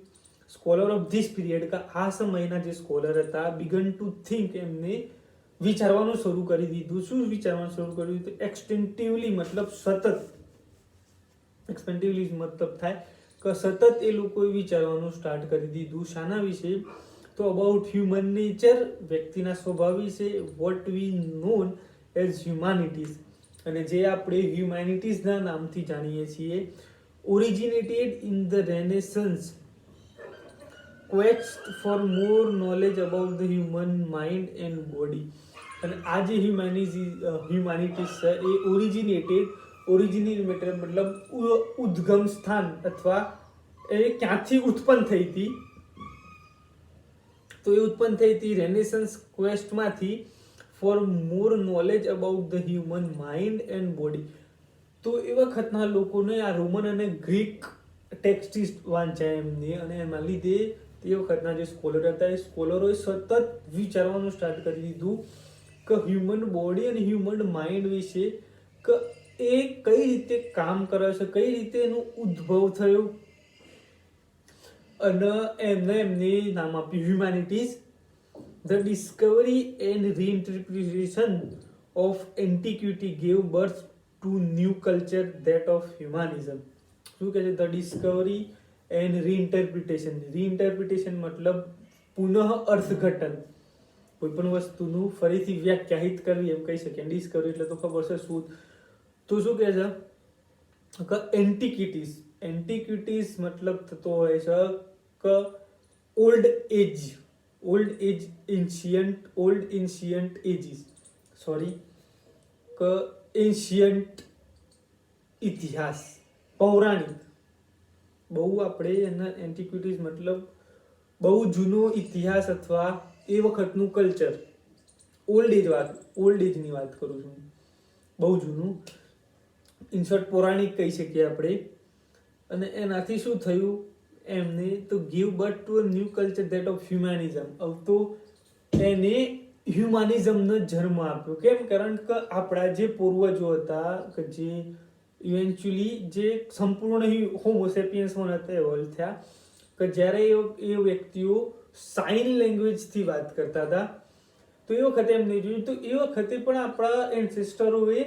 સ્કોલર ઓફ ધીસ પીરિયડ, કે આ સમયના જે સ્કોલર હતા, બિગન ટુ થિંક, એમને વિચારવાનું શરૂ કરી દીધું. શું વિચારવાનું શરૂ કર્યું? તો એક્સટેન્ટિવલી મતલબ સતત. એક્સટેન્ટિવલી મતલબ થાય કે સતત એ લોકોએ વિચારવાનું સ્ટાર્ટ કરી દીધું. શાના વિશે? તો અબાઉટ હ્યુમન નેચર, વ્યક્તિના સ્વભાવ વિશે, what we known as humanities, અને જે આપણે હ્યુમેનિટીઝના નામથી જાણીએ છીએ. Originated in the Renaissance, quest for more knowledge about the human mind and body. અને આ જે હ્યુમેનિટીઝ છે એ ઓરિજિનેટેડ મતલબ ઉદ્ગમ સ્થાન, અથવા એ ક્યાંથી ઉત્પન્ન થઈ હતી? તો એ ઉત્પન્ન થઈ હતી રેનેસન્સ ક્વેસ્ટમાંથી, for more knowledge about the human mind and body. તો એ વખતના લોકોને આ રોમન અને ગ્રીક ટેક્સ્ટ વાંચ્યા એમને, અને એના લીધે તે વખતના જે સ્કોલર હતા એ સ્કોલરોએ સતત વિચારવાનું સ્ટાર્ટ કરી દીધું કે હ્યુમન બોડી અને હ્યુમન માઇન્ડ વિશે, કે એ કઈ રીતે કામ કરે છે, કઈ રીતે એનો ઉદ્ભવ થયો. અને એમને નામ આપ્યું humanities. The discovery and reinterpretation of antiquity gave birth to new culture, that of humanism. શું કહે છે? The discovery and reinterpretation. Reinterpretation મતલબ પુનઃ અર્થઘટન, કોઈ પણ વસ્તુનું ફરીથી વ્યાખ્યાયિત કરવી એમ કહી શકીએ. ડિસ્કવરી એટલે તો ખબર છે શું. તો શું કહે છે કે એન્ટિક્વિટીઝ મતલબ થતો હોય છે કે ઓલ્ડ એન્શિયન્ટ એજીસ, કે એન્શિયન્ટ ઇતિહાસ, પૌરાણિક. બહુ આપણે એના એન્ટિક્વિટીઝ મતલબ બહુ જૂનો ઇતિહાસ અથવા એ વખતનું કલ્ચર. ઓલ્ડ એજની વાત કરું છું, બહુ જૂનું. ઇન શોર્ટ પૌરાણિક કહી શકીએ આપણે. અને એનાથી શું થયું એમને? તો give birth to a new culture, that of humanism. તો એને હ્યુમાનિઝમનો જન્મ આપ્યો. કેમ? કારણ કે આપણા જે પૂર્વજો હતા, કે જે ઇવેન્ચ્યુઅલી જે સંપૂર્ણ હોમોસેપિયન્સમાં નતા ઇવોલ્વ થયા, કે જ્યારે એ વ્યક્તિઓ સાઇન લેંગ્વેજથી વાત કરતા હતા, તો એ વખતે એમને જોયું, તો એ વખતે પણ આપણા એન્સેસ્ટરોએ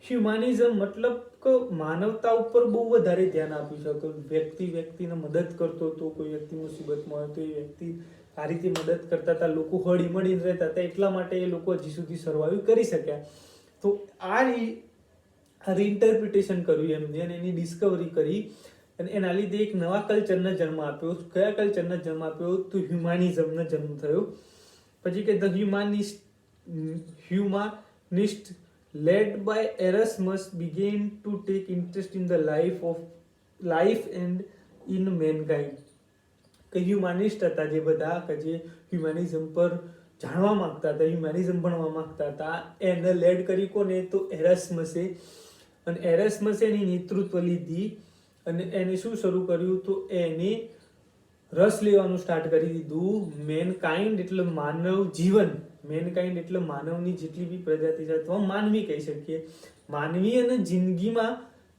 હ્યુમાનિઝમ મતલબ કે માનવતા ઉપર બહુ વધારે ધ્યાન આપ્યું છે. તો વ્યક્તિને મદદ કરતો હતો, કોઈ વ્યક્તિ મુસીબતમાં હોય તો એ વ્યક્તિ આ રીતે મદદ કરતા હતા. લોકો હળી મળીને રહેતા હતા, એટલા માટે એ લોકો હજી સુધી સર્વાઈવ કરી શક્યા. તો આ રીઇન્ટરપ્રિટેશન કર્યું એમને, અને એની ડિસ્કવરી કરી, અને એના લીધે એક નવા કલ્ચરને જન્મ આપ્યો. કયા કલ્ચરને જન્મ આપ્યો? તો હ્યુમાનિઝમનો જન્મ થયો. પછી કે the હ્યુમાનિસ્ટ led by Erasmus began to take interest in the life and in mankind. કે હ્યુમાનિસ્ટ હતા જે બધા, કે જે હ્યુમેનિઝમ પર જાણવા માંગતા હતા, હ્યુમેનિઝમ ભણવા માંગતા હતા, એને લેડ કરી કોને? તો એરાસ્મસે. અને એરાસ્મસે એની નેતૃત્વ લીધી, અને એને શું શરૂ કર્યું? તો એને રસ લેવાનું સ્ટાર્ટ કરી દીધું મેનકાઇન્ડ એટલે માનવ જીવન. મેનકાઇન્ડ એટલે માનવની જેટલી બી પ્રજાતિ છે, અથવા માનવી કહી શકીએ. માનવી અને જિંદગીમાં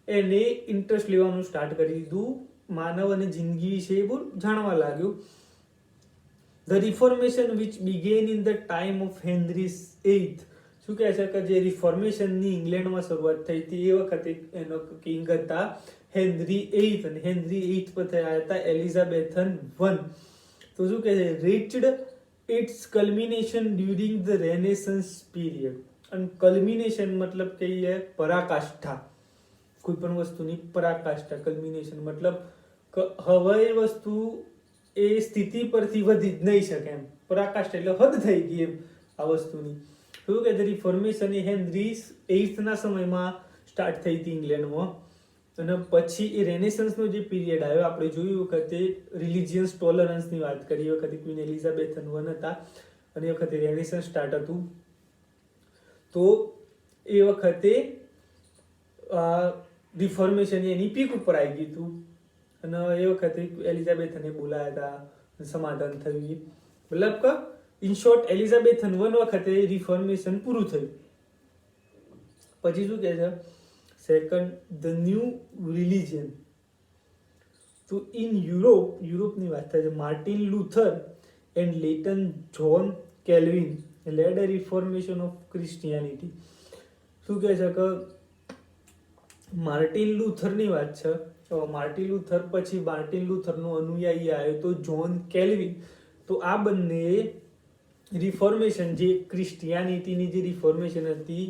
એને ઇન્ટરેસ્ટ લેવાનું સ્ટાર્ટ કરી દીધું, માનવ અને જિંદગી વિશે બહુ જાણવા લાગ્યો. The reformation which began in the time of Henry VIII, શું કહે છે કે જે રિફોર્મેશનની ઇંગ્લેન્ડમાં શરૂઆત થઈ હતી એ વખતે એનો કિંગ હતા હેનરી VIII, અને હેનરી VIII પર થયા હતા એલિઝાબેથન I. તો શું કહે છે, reached its culmination during the renaissance period. અને કલ્મિનેશન મતલબ કહીએ પરાકાષ્ઠા, કોઈ પણ વસ્તુની પરાકાષ્ઠા. કલ્મિનેશન મતલબ હવે એ વસ્તુ એ સ્થિતિ પરથી વધી જ નહીં શકે એમ. પરાકાષ્ઠા એટલે હદ થઈ ગઈ એમ આ વસ્તુની. શું કે રિફોર્મેશન એ હેનરી VIII ના સમયમાં સ્ટાર્ટ થઈ હતી ઇંગ્લેન્ડમાં, અને પછી એ રેનેસન્સનો જે પીરિયડ આવ્યો, આપણે જોયું વખતે રિલિજિયસ ટોલરન્સની વાત કરી વખતે ક્વીન એલિઝાબેથન I હતા, અને એ વખતે રેનેસન્સ સ્ટાર્ટ હતું. તો એ વખતે રિફોર્મેશન એની પીક ઉપર આવી ગયું હતું, અને એ વખતે એલિઝાબેથને બોલાયા હતા, સમાધાન થયું. મતલબ કે ઇન શોર્ટ એલિઝાબેથન I વખતે રિફોર્મેશન પૂરું થયું. પછી શું કહે છે, સેકન્ડ ધ ન્યૂ રિલિજન. તો ઇન યુરોપની વાત થાય છે. Martin Luther and later John Calvin led a reformation of Christianity. શું કહે છે કે માર્ટિન લુથરની વાત છે. તો માર્ટિન લુથર પછી માર્ટિન લુથરનો અનુયાયી આવ્યો તો જ્હોન કેલ્વિન. તો આ બંને રિફોર્મેશન, જે ક્રિશ્ચિયાનિટીની જે રિફોર્મેશન હતી,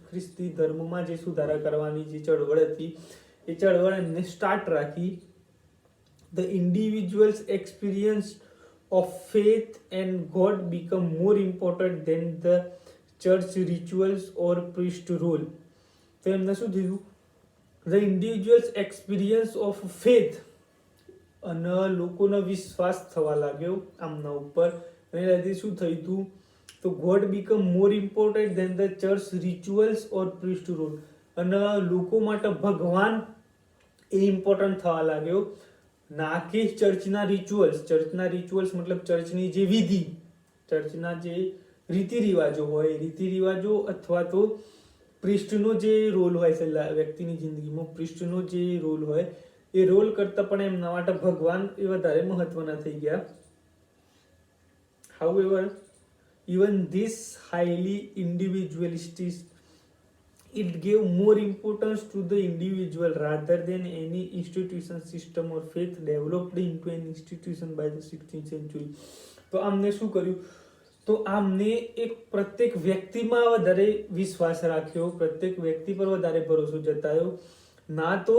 ખ્રિસ્તી ધર્મમાં જે સુધારા કરવાની જે ચળવળ હતી, એ ચળવળને સ્ટાર્ટ રાખી. The individuals experience of faith and God become more important than the church rituals or priest role. તો એમને શું થયું, the individuals experience of faith, અને લોકોનો વિશ્વાસ થવા લાગ્યો આમના ઉપર, અને એનાથી શું થયું હતું, તો God become more important than the church rituals or priest role, અને લોકો માટે ભગવાન એ ઇમ્પોર્ટન્ટ થવા લાગ્યો, ના કે ચર્ચના રિચ્યુઅલ્સ. ચર્ચના રિચ્યુઅલ્સ મતલબ ચર્ચની જે વિધિ, ચર્ચના જે રીતિ રિવાજો હોય, રીતિ રિવાજો અથવા તો પ્રિસ્ટનો જે રોલ હોય છે વ્યક્તિની જિંદગીમાં, પ્રિસ્ટનો જે રોલ હોય એ રોલ કરતાં પણ એમના માટે ભગવાન એ વધારે મહત્વના થઈ ગયા. However, even this highly individualistic, it gave more importance to the individual rather than any institution, system or faith developed into an institution by the 16th century. તો આમને શું કર્યું, તો આમને એક પ્રત્યેક વ્યક્તિમાં વધારે વિશ્વાસ રાખ્યો, પ્રત્યેક વ્યક્તિ પર વધારે ભરોસો જતાયો, ના તો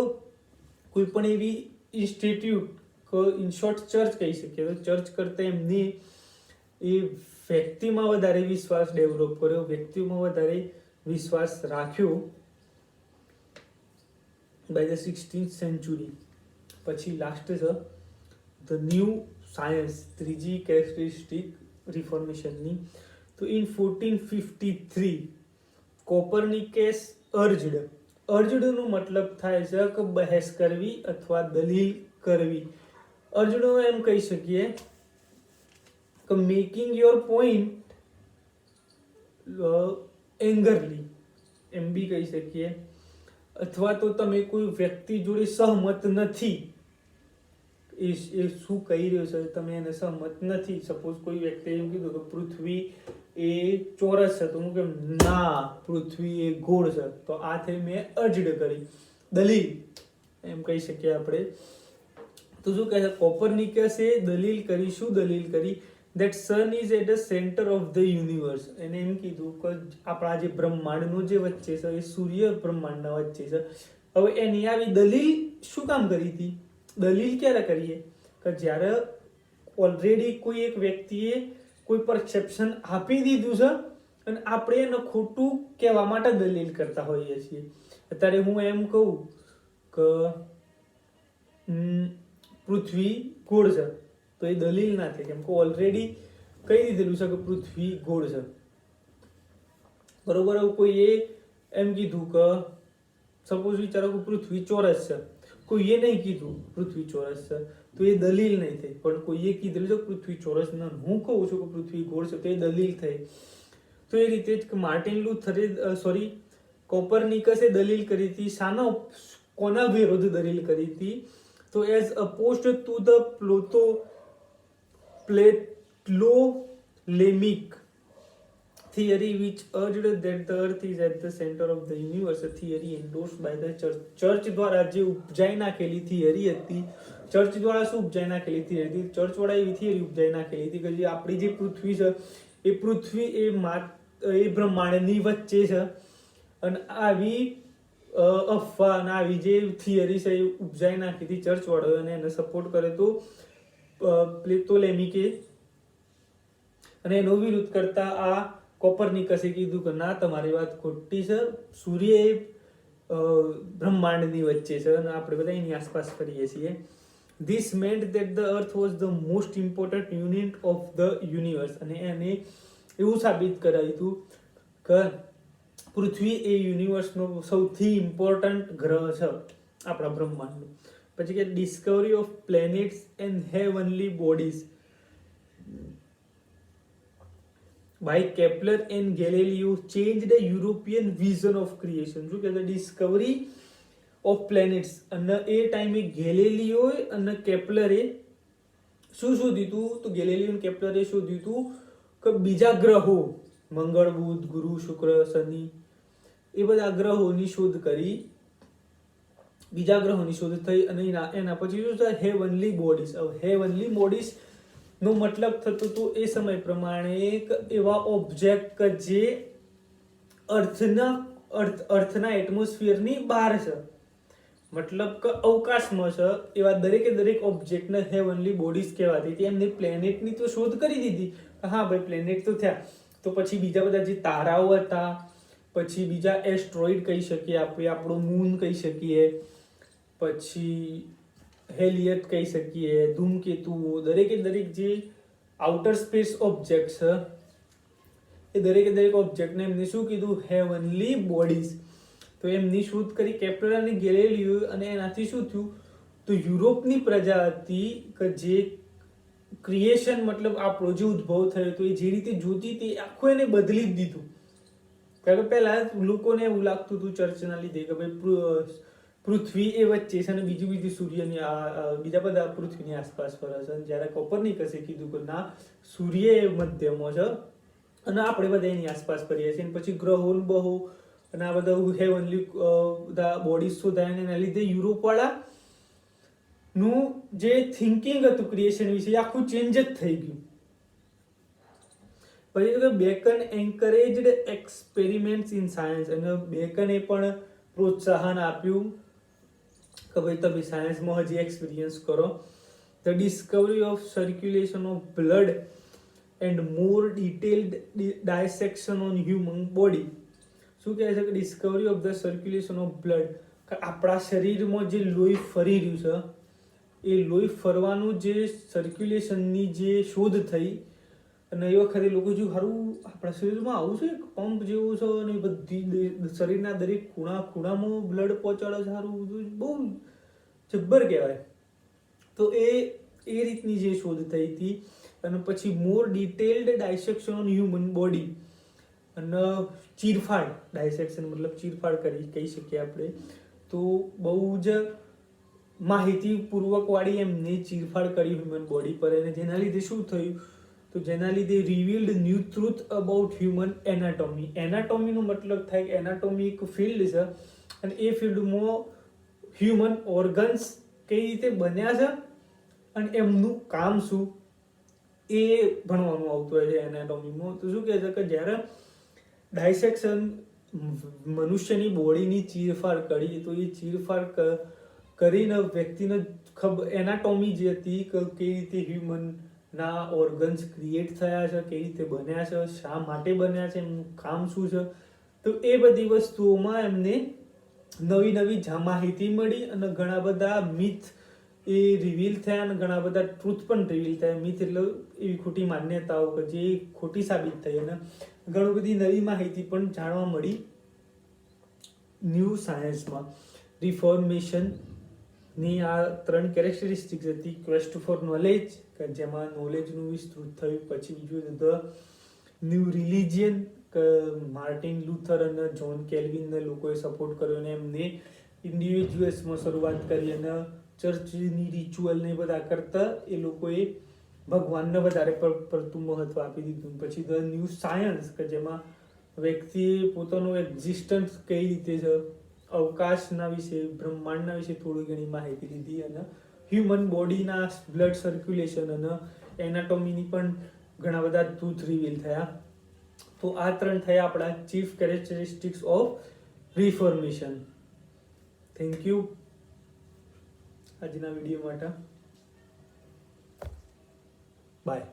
કોઈ પણ એવી ઇન્સ્ટિટ્યૂટ, ઇન શોર્ટ ચર્ચ કહી શકીએ. તો ચર્ચ કરતાં એમને એ વ્યક્તિમાં વધારે વિશ્વાસ ડેવલપ કર્યો, વ્યક્તિમાં વધારે વિશ્વાસ રાખ્યો બાય ધ 16th સેન્ચુરી. પછી લાસ્ટ છે ધ ન્યૂ સાયન્સ, ત્રીજી કેરેક્ટરિસ્ટિક રિફોર્મેશનની. તો ઇન 1453 કોપરનિકસ અર્જડનો મતલબ થાય છે કે બહેસ કરવી અથવા દલીલ કરવી. અર્જડનો એમ કહી શકીએ કે મેકિંગ યોર પોઈન્ટ એંગરલી, એમ બી કહી શકીએ. અથવા તો તમે કોઈ વ્યક્તિ જોડે સહમત નથી, એ શું કહી રહ્યો છે તમે એને સહમત નથી. સપોઝ કોઈ વ્યક્તિ એમ કીધું કે પૃથ્વી એ ચોરસ છે, તો હું કેમ ના પૃથ્વી એ ગોળ છે, તો આ થઈ મેં અર્જડ કરી, દલીલ એમ કહી શકીએ આપણે. તો શું કહે છે, કોપરનિકસે દલીલ કરી. શું દલીલ કરી? that sun is at the center of the universe. એને એમ કીધું કે આપણા જે બ્રહ્માંડનો જે વચ્ચે છે એ સૂર્ય બ્રહ્માંડના વચ્ચે છે. હવે એની આવી દલીલ શું કામ કરી હતી? દલીલ ક્યારે કરીએ કે જ્યારે ઓલરેડી કોઈ એક વ્યક્તિએ કોઈ પરસેપ્શન આપી દીધું છે અને આપણે એને ખોટું કહેવા માટે દલીલ કરતા હોઈએ છીએ. અત્યારે હું એમ કહું કે પૃથ્વી ગોળ છે, તો એ દલીલ ના થાય, કેમ કે ઓલરેડી કહી દીધેલું છે કે પૃથ્વી ગોળ છે, બરોબર. કોઈએ એમ કીધું કે સપોઝ વિચારો કે પૃથ્વી ચોરસ છે, કોઈએ નહીં કીધું પૃથ્વી ચોરસ છે, તો એ દલીલ નહીં થઈ. પણ કોઈએ કીધેલું છે પૃથ્વી ચોરસ ના, હું કહું છું કે પૃથ્વી ગોળ છે, તો એ દલીલ થઈ. તો એ રીતે જ માર્ટિન લુથરે કોપરનિકસે દલીલ કરી હતી કોના વિરુદ્ધ દલીલ કરી હતી? તો as opposed to the Ptolemaic theory which urged that the earth is at the center of the universe, a theory endorsed by the church. Church દ્વારા જે ઉપજાઈ નાખેલી થિયરી હતી, ચર્ચ દ્વારા શું ઉપજાઈ નાખેલી થિયરી હતી? ચર્ચ વાળા એવી થિયરી ઉપજાઈ નાખેલી હતી કે જે આપણી જે પૃથ્વી છે એ પૃથ્વી એ બ્રહ્માંડની વચ્ચે છે, અને આવી અફવા અને આવી જે થિયરી છે એ ઉપજાઈ નાખી હતી ચર્ચ વાળાએ, અને એને સપોર્ટ કરે તો પ્લેટોલેમિકે, અને એનો વિરોધ કરતા આ કોપરનિકસે કીધું કે ના, તમારી વાત ખોટી છે, સૂર્ય એ બ્રહ્માંડની વચ્ચે છે અને આપણે બધા એની આસપાસ ફરીએ છીએ. This meant that the earth was the most important unit of the universe. અને એને એવું સાબિત કરાયું હતું કે પૃથ્વી એ યુનિવર્સનો સૌથી ઇમ્પોર્ટન્ટ ગ્રહ છે આપણા બ્રહ્માંડનો. પછી કે discovery of planets and heavenly bodies by Kepler and Galileo changed the European vision of creation. શું કહેવાય? Discovery of planets. અને એ ટાઈમે ગેલેલિયો અને કેપ્લરે શું શોધ્યું હતું? તો ગેલેલિયો અને કેપ્લરે શોધ્યું હતું કે બીજા ગ્રહો, મંગળ, બુધ, ગુરુ, શુક્ર, શનિ, એ બધા ગ્રહોની શોધ કરી, બીજા ગ્રહોની શોધ થઈ, અને એના પછી શું છે? Heavenly bodies. હેવનલી બોડીઝ નો મતલબ થતો હતો એ સમય પ્રમાણે એવા ઓબ્જેક્ટ કે જે અર્થના એટમોસ્ફિયરની બહાર છે, મતલબ કે અવકાશમાં છે, એવા દરેક ઓબ્જેક્ટને હેવનલી બોડીઝ કહેવાતી હતી. એમને પ્લેનેટની તો શોધ કરી દીધી, હા ભાઈ પ્લેનેટ તો થયા, તો પછી બીજા બધા જે તારાઓ હતા, પછી બીજા એસ્ટ્રોઇડ કહી શકીએ આપણે, આપણો મૂન કહી શકીએ, પછી હેલિયટ કહી શકીએ, ધૂમકેતુઓ, દરેક જે આઉટર સ્પેસ ઓબ્જેક્ટ છે એ દરેક ઓબ્જેક્ટને એમને શું કીધું? Heavenly bodies. તો એમની શોધ કરી કેપ્લર અને ગેલિલિયો, અને એનાથી શું થયું? તો યુરોપની પ્રજા હતી કે જે ક્રિએશન મતલબ આપણો જે ઉદ્ભવ થયો હતો એ જે રીતે જોતી હતી આખું એને બદલી જ દીધું. કારણ કે પહેલા લોકોને એવું લાગતું હતું ચર્ચના લીધે કે ભાઈ પૃથ્વી એ વચ્ચે છે અને બીજું સૂર્યની બીજા બધા પૃથ્વીની આસપાસ ફરે છે. જ્યારે કોપરનિકસે કીધું કે ના, સૂર્ય એ મધ્યમાં છે અને આપણે બધા એની આસપાસ ફરીએ છીએ. પછી ગ્રહો બહુ અને આ બધા હેવનલી બધા બોડીઝ શોધાય, એના લીધે યુરોપ વાળા નું જે થિંકિંગ હતું ક્રિએશન વિશે આખું ચેન્જ જ થઈ ગયું. પછી બેકન એન્કરેજડ એક્સપેરિમેન્ટ્સ ઇન સાયન્સ, અને બેકને પણ પ્રોત્સાહન આપ્યું કે ભાઈ તમે સાયન્સમાં હજી એક્સપિરિયન્સ કરો. The discovery of circulation of blood and more detailed dissection on human body. શું કહે છે કે discovery of the circulation of blood, આપણા શરીરમાં જે લોહી ફરી રહ્યું છે એ લોહી ફરવાનું જે સર્ક્યુલેશનની જે શોધ થઈ, અને એ વખતે લોકો જો સારું આપણા શરીરમાં આવું છે પંપ જેવું છે અને બધી શરીરના દરેક ખૂણામાં બ્લડ પહોંચાડે છે, સારું બહુ જબ્બર કહેવાય. તો એ રીતની જે શોધ થઈ હતી. અને પછી મોર detailed dissection on human body, અને ચીરફાડ, ડાયસેક્શન મતલબ ચીરફાડ કહી શકીએ આપણે. તો બહુ જ માહિતીપૂર્વક વાળી એમને ચીરફાડ કરી હ્યુમન બોડી પર, અને જેના લીધે શું થયું? તો જેના લીધે revealed new truth about human anatomy. એનાટોમીનો મતલબ થાય કે એનાટોમી એક ફિલ્ડ છે અને એ ફિલ્ડમાં હ્યુમન ઓર્ગન્સ કઈ રીતે બન્યા છે અને એમનું કામ શું એ ભણવાનું આવતું હોય છે એનાટોમીમાં. તો શું કહે છે કે જ્યારે ડાયસેક્શન મનુષ્યની બોડીની ચીરફાડ કરી, તો એ ચીરફાડ કરીને વ્યક્તિને એનાટોમી જે હતી કે કેવી રીતે હ્યુમન ના ઓર્ગન્સ ક્રિએટ થયા છે, કેવી રીતે બન્યા છે, શા માટે બન્યા છે, એમનું કામ શું છે, તો એ બધી વસ્તુઓમાં એમને નવી માહિતી મળી અને ઘણા બધા મિથ એ રિવીલ થયા અને ઘણા બધા ટ્રુથ પણ રિવીલ થયા. મિથ એટલે એવી ખોટી માન્યતાઓ કે જે ખોટી સાબિત થઈ, અને ઘણી બધી નવી માહિતી પણ જાણવા મળી ન્યૂ સાયન્સમાં. રિફોર્મેશન ની આ 3 કેરેક્ટરિસ્ટિક્સ હતી. ક્વેસ્ટ ફોર નોલેજ કે જેમાં નોલેજનું વિસ્તૃત થયું. પછી બીજું ધ ન્યૂ રિલિજિયન કે માર્ટિન લુથર અને જ્હોન કેલ્વિનને લોકોએ સપોર્ટ કર્યો અને એમને ઇન્ડિવિજ્યુઅલ્સમાં શરૂઆત કરી અને ચર્ચની રિચ્યુઅલને બધા કરતા એ લોકોએ ભગવાનને વધારે પડતું મહત્વ આપી દીધું. પછી ધ ન્યૂ સાયન્સ કે જેમાં વ્યક્તિએ પોતાનું એક્ઝિસ્ટન્સ કઈ રીતે છે, અવકાશના વિશે, બ્રહ્માંડના વિશે થોડી ઘણી માહિતી લીધી અને હ્યુમન બોડીના બ્લડ સર્ક્યુલેશન અને એનાટોમીની પણ ઘણા બધા ટ્રુથ રિવીલ થયા. તો આ 3 થયા આપણા chief characteristics of reformation. Thank you આજના વિડીયો માટે. બાય.